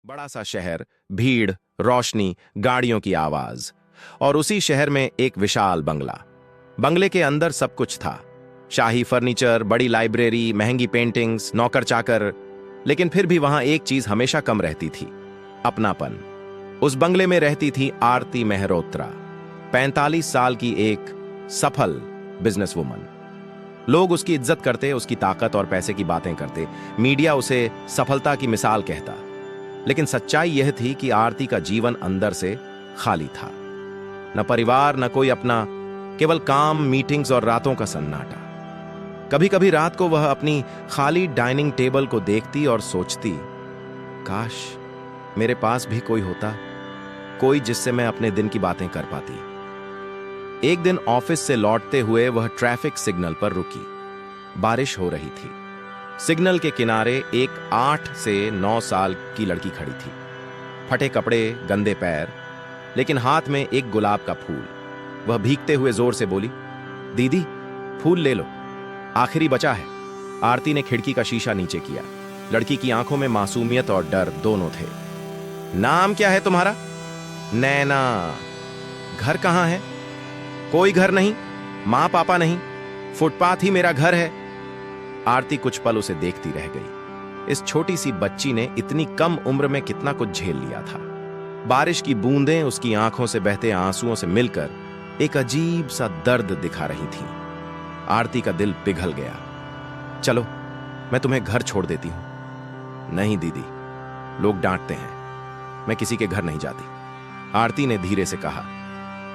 बड़ा सा शहर, भीड़, रोशनी, गाड़ियों की आवाज। और उसी शहर में एक विशाल बंगला। बंगले के अंदर सब कुछ था। शाही फर्नीचर, बड़ी लाइब्रेरी, महंगी पेंटिंग्स, नौकर चाकर। लेकिन फिर भी वहां एक चीज हमेशा कम रहती थी, अपनापन। उस बंगले में रहती थी आरती मेहरोत्रा, 45 साल की एक सफल बिजनेस वुमन। लोग उसकी इज्जत करते, उसकी ताकत और पैसे की बातें करते। मीडिया उसे सफलता की मिसाल कहता। लेकिन सच्चाई यह थी कि आरती का जीवन अंदर से खाली था। न परिवार, न कोई अपना, केवल काम, मीटिंग्स और रातों का सन्नाटा। कभी कभी रात को वह अपनी खाली डाइनिंग टेबल को देखती और सोचती, काश मेरे पास भी कोई होता, कोई जिससे मैं अपने दिन की बातें कर पाती। एक दिन ऑफिस से लौटते हुए वह ट्रैफिक सिग्नल पर रुकी। बारिश हो रही थी। सिग्नल के किनारे एक 8 से 9 साल की लड़की खड़ी थी। फटे कपड़े, गंदे पैर, लेकिन हाथ में एक गुलाब का फूल। वह भीगते हुए जोर से बोली, दीदी फूल ले लो, आखिरी बचा है। आरती ने खिड़की का शीशा नीचे किया। लड़की की आंखों में मासूमियत और डर दोनों थे। नाम क्या है तुम्हारा? नैना। घर कहां है? कोई घर नहीं, मां पापा नहीं, फुटपाथ ही मेरा घर है। आरती कुछ पल उसे देखती रह गई। इस छोटी सी बच्ची ने इतनी कम उम्र में कितना कुछ झेल लिया था। बारिश की बूंदें उसकी आंखों से बहते आंसुओं से मिलकर एक अजीब सा दर्द दिखा रही थी। आरती का दिल पिघल गया। चलो मैं तुम्हें घर छोड़ देती हूं। नहीं दीदी, लोग डांटते हैं, मैं किसी के घर नहीं जाती। आरती ने धीरे से कहा,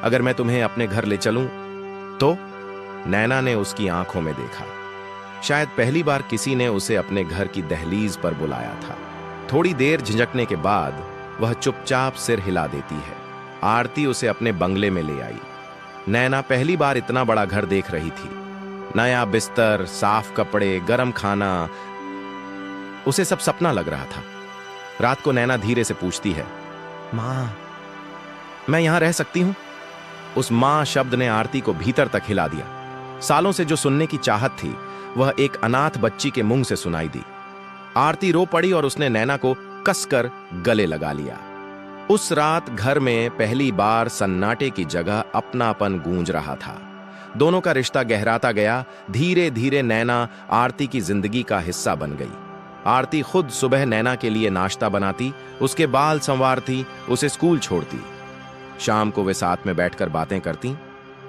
अगर मैं तुम्हें अपने घर ले चलूं तो? नैना ने उसकी आंखों में देखा। शायद पहली बार किसी ने उसे अपने घर की दहलीज पर बुलाया था। थोड़ी देर झिझकने के बाद वह चुपचाप सिर हिला देती है। आरती उसे अपने बंगले में ले आई। नैना पहली बार इतना बड़ा घर देख रही थी। नया बिस्तर, साफ कपड़े, गरम खाना, उसे सब सपना लग रहा था। रात को नैना धीरे से पूछती है, मां, मैं यहां रह सकती हूं? उस मां शब्द ने आरती को भीतर तक हिला दिया। सालों से जो सुनने की चाहत थी, वह एक अनाथ बच्ची के मुंह से सुनाई दी। आरती रो पड़ी और उसने नैना को कसकर गले लगा लिया। उस रात घर में पहली बार सन्नाटे की जगह अपनापन गूंज रहा था। दोनों का रिश्ता गहराता गया। धीरे धीरे नैना आरती की जिंदगी का हिस्सा बन गई। आरती खुद सुबह नैना के लिए नाश्ता बनाती, उसके बाल संवारती, उसे स्कूल छोड़ती। शाम को वे साथ में बैठकर बातें करती।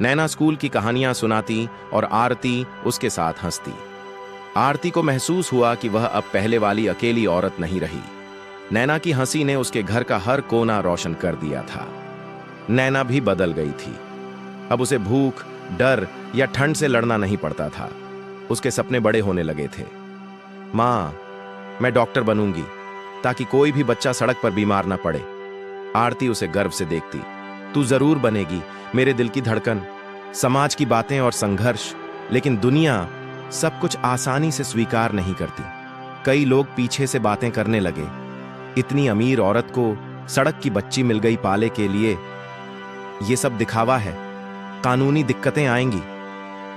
नैना स्कूल की कहानियां सुनाती और आरती उसके साथ हंसती। आरती को महसूस हुआ कि वह अब पहले वाली अकेली औरत नहीं रही। नैना की हंसी ने उसके घर का हर कोना रोशन कर दिया था। नैना भी बदल गई थी। अब उसे भूख, डर या ठंड से लड़ना नहीं पड़ता था। उसके सपने बड़े होने लगे थे। मां, मैं डॉक्टर बनूंगी ताकि कोई भी बच्चा सड़क पर बीमार ना पड़े। आरती उसे गर्व से देखती। तू जरूर बनेगी, मेरे दिल की धड़कन। समाज की बातें और संघर्ष, लेकिन दुनिया सब कुछ आसानी से स्वीकार नहीं करती। कई लोग पीछे से बातें करने लगे, इतनी अमीर औरत को सड़क की बच्ची मिल गई पाले के लिए, ये सब दिखावा है, कानूनी दिक्कतें आएंगी।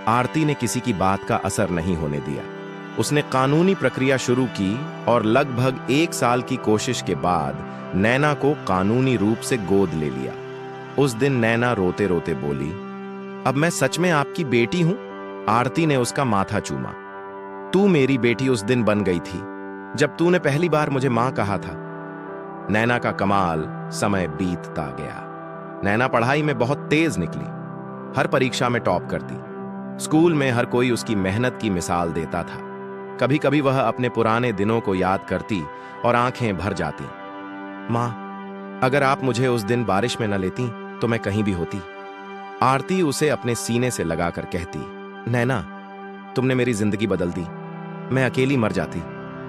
आरती ने किसी की बात का असर नहीं होने दिया। उसने कानूनी प्रक्रिया शुरू की और लगभग 1 साल की कोशिश के बाद नैना को कानूनी रूप से गोद ले लिया। उस दिन नैना रोते रोते बोली, अब मैं सच में आपकी बेटी हूं? आरती ने उसका माथा चूमा। तू मेरी बेटी उस दिन बन गई थी जब तूने पहली बार मुझे मां कहा था। नैना का कमाल, समय बीतता गया। नैना पढ़ाई में बहुत तेज निकली। हर परीक्षा में टॉप करती। स्कूल में हर कोई उसकी मेहनत की मिसाल देता था। कभी कभी वह अपने पुराने दिनों को याद करती और आंखें भर जाती। मां, अगर आप मुझे उस दिन बारिश में न लेती तो मैं कहीं भी होती। आरती उसे अपने सीने से लगाकर कहती, नैना, तुमने मेरी जिंदगी बदल दी। मैं अकेली मर जाती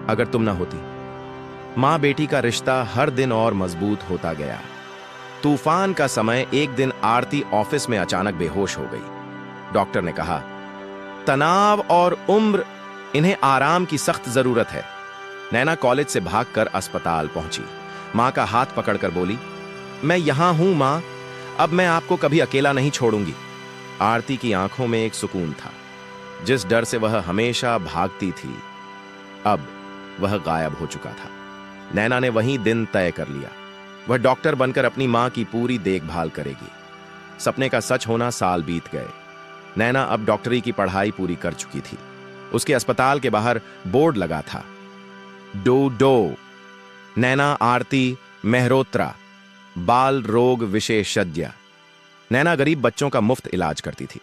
अगर तुम ना होती। मां बेटी का रिश्ता हर दिन और मजबूत होता गया। तूफान का समय एक दिन आरती ऑफिस में अचानक बेहोश हो गई। डॉक्टर ने कहा, तनाव और उम्र, इन्हें आराम की सख्त जरूरत है। नैना कॉलेज से भागकर अस्पताल पहुंची। मां का हाथ पकड़कर बोली, मैं यहां हूं मां, अब मैं आपको कभी अकेला नहीं छोड़ूंगी। आरती की आंखों में एक सुकून था। जिस डर से वह हमेशा भागती थी, अब वह गायब हो चुका था। नैना ने वहीं दिन तय कर लिया। वह डॉक्टर बनकर अपनी मां की पूरी देखभाल करेगी। सपने का सच होना साल बीत गए। नैना अब डॉक्टरी की पढ़ाई पूरी कर चुकी थी। उसके अस्पताल के बाहर बोर्ड लगा था, डो डो, नैना आरती मेहरोत्रा, बाल रोग विशेषज्ञ। नैना गरीब बच्चों का मुफ्त इलाज करती थी।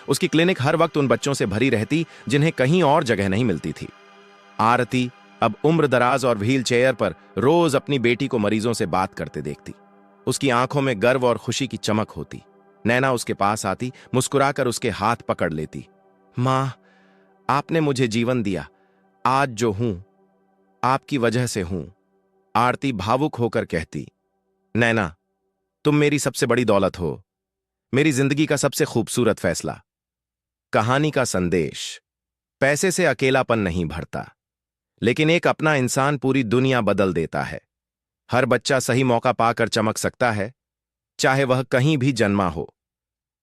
उसकी क्लिनिक हर वक्त उन बच्चों से भरी रहती जिन्हें कहीं और जगह नहीं मिलती थी। आरती अब उम्र दराज और व्हील चेयर पर रोज अपनी बेटी को मरीजों से बात करते देखती। उसकी आंखों में गर्व और खुशी की चमक होती। नैना उसके पास आती, मुस्कुराकर उसके हाथ पकड़ लेती। मां, आपने मुझे जीवन दिया। आज जो हूं, आपकी वजह से हूं। आरती भावुक होकर कहती, नैना, तुम मेरी सबसे बड़ी दौलत हो, मेरी जिंदगी का सबसे खूबसूरत फैसला। कहानी का संदेश, पैसे से अकेलापन नहीं भरता, लेकिन एक अपना इंसान पूरी दुनिया बदल देता है। हर बच्चा सही मौका पाकर चमक सकता है, चाहे वह कहीं भी जन्मा हो।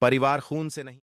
परिवार खून से नहीं